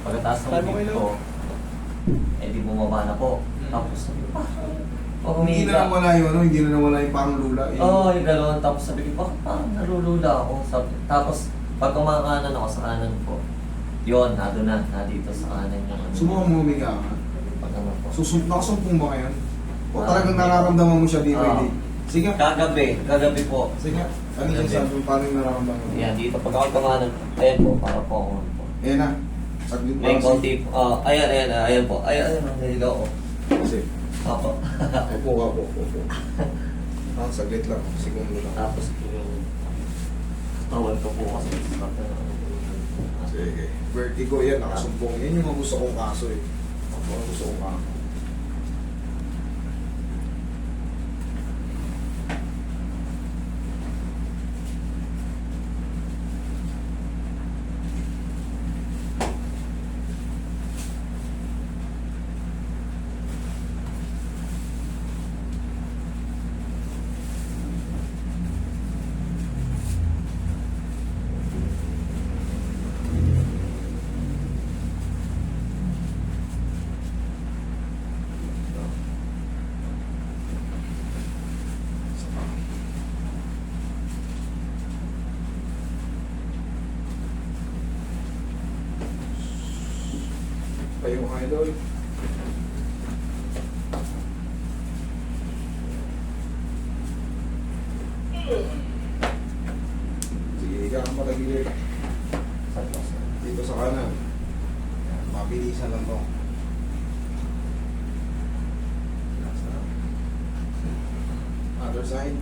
Pagkatapos ng Kaya mo trip kayo? ko, eh di bumaba na po. Tapos sabi ko, pag Hindi na umiiga, nawala yung ano, hindi na nawala yung parang lula. oo, yung gano'n. Tapos sabi ko, bakit parang nalulula ako? Tapos, pag kumakanan ako sa kanan ko, yun, dito sa kanan yung ano. Subukan mo humiga ka. Pag ano po. Nakasumpong ba ngayon? O talagang nararamdaman mo siya di ba? Oo. Sige. Kagabi po. Sige. Ano yung sabi mo, paano yung nararamdaman mo? Yan, dito. Pag ako kumanan, ayan po, para po ako. Ayan na. Saglit May pa. konti po. Ayan po. Ayan, naligaw ko. Kasi, Apo. upo ka po, upo. Saglit lang, segundo lang. Tapos po yung tawal ko po kasi sa Sige. Vertigo yan, nakasumpong. Yan yung mga gusto kong kaso eh. Mga gusto kong kaso. Kayo mga idol. Sige, ikaw ang matagilid. Dito sa kanan. Mabilisan lang to. Relax na. Other side.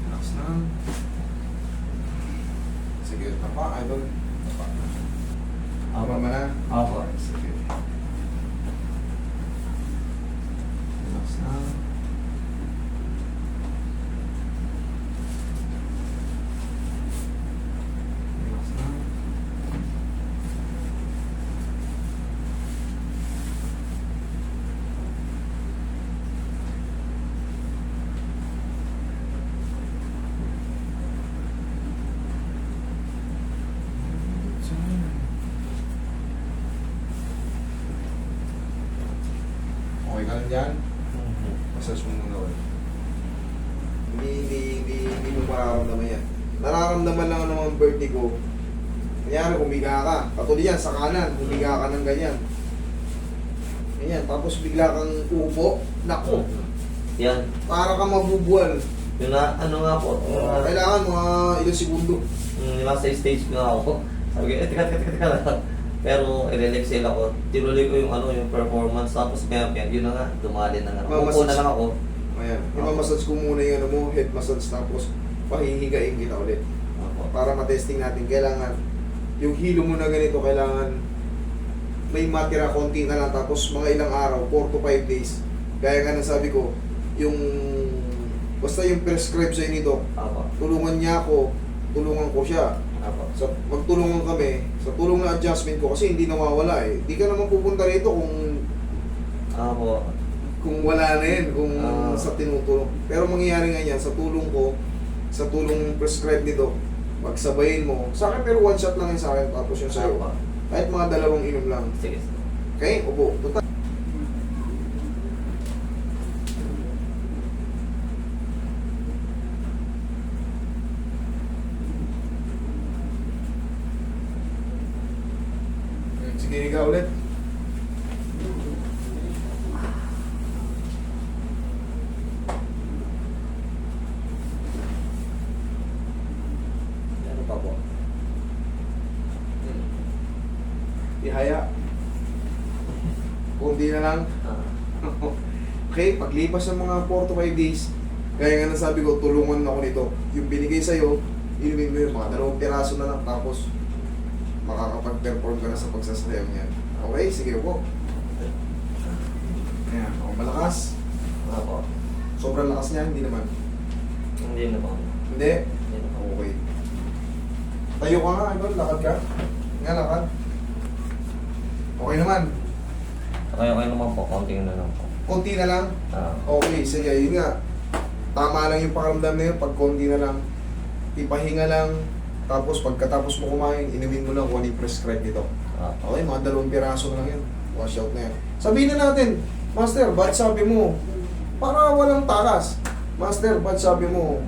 Relax na. Sige, tapa, idol. Tapa. Tama mo na. Apo. Sige. Relax na. Relax na. Okay ka lang dyan? Massage mo muna ulit. Hindi mo mararamdaman yan. Nararamdaman lang ng mga vertigo. Kanyari, humiga ka. Katulad yan, sa kanan, humiga ka ng ganyan. Ganyan, tapos bigla kang uupo. Nako, Yan. para kang mabubuwal. Yung na, ano nga po. Kailangan mga ilang segundo. Nasa stage ko nga ako. Sabi ko, teka lang. Pero i-relax ako. Tinuloy ko yung yung performance. Tapos kaya yun na nga, dumali na nga. Upo na lang ako. Ayan, imamassage ko muna yung ano mo, head massage, tapos pahihigain kita ulit. Apo. Para matesting natin, kailangan yung hilo mo na ganito, kailangan may matira konti na lang, tapos mga ilang araw, 4 to 5 days. Gaya nga ng sabi ko, yung basta yung prescribe sa'yo nito, Apo. tulungan niya ako, tulungan ko siya. Apo. So, magtulungan kami, sa tulong na adjustment ko, kasi hindi nawawala eh. Di ka naman pupunta rito Apo. kung wala na yun, kung Ah. sa tinutulong. Pero mangyayari nga yan, sa tulong ko, sa tulong prescribe nito, magsabayin mo. Sa akin, pero one shot lang yun sa akin, tapos yung sa'yo. Apo. Kahit mga dalawang inom lang. Sige. Okay, upo. Total. Sige, higa ulit. Ano pa po? Ihaya. Kunti na lang. Okay, paglipas ng mga 4 to 5 days, gaya nga nasabi ko, tulungan ako nito. Yung binigay sa'yo, inumin mo yun, mga 2 piraso na lang, tapos makakapag-perform ka na sa pagsasayaw niyan. Okay, sige po. Ayan, malakas. Apo. Sobrang lakas niya, hindi naman. Hindi na po. Hindi? Hindi na po. Okay. Tayo ka nga, idol, lakad ka. Nga, lakad. Okay naman. Okay naman po. Konting na lang po. konti na lang. Okay, sige, yun nga. Tama lang yung pakiramdam na yun, pag konti na lang. Ipahinga lang, tapos pagkatapos mo kumain, inumin mo lang kung ano yung prescribe nito. Okay, mga 2 piraso na lang yun. Wash out na yan. Sabihin na natin, Master, ba't sabi mo, para walang takas. Master, ba't sabi mo,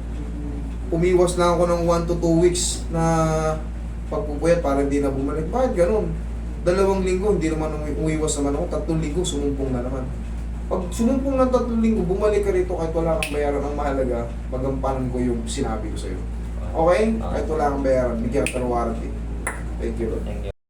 umiwas lang ako ng 1 to 2 weeks na pagpupuyat para hindi na bumalik. Bakit ganun? 2 linggo, hindi naman umiwas naman ako. 3 linggo, sumumpong na naman. Pag sumumpong ng 3 linggo, bumalik ka rito kahit wala kang bayaran ng mahalaga, magampanan ko yung sinabi ko sa'yo. Okay? Kahit wala kang bayaran, bigyan ka ng warranty. Thank you. Thank you.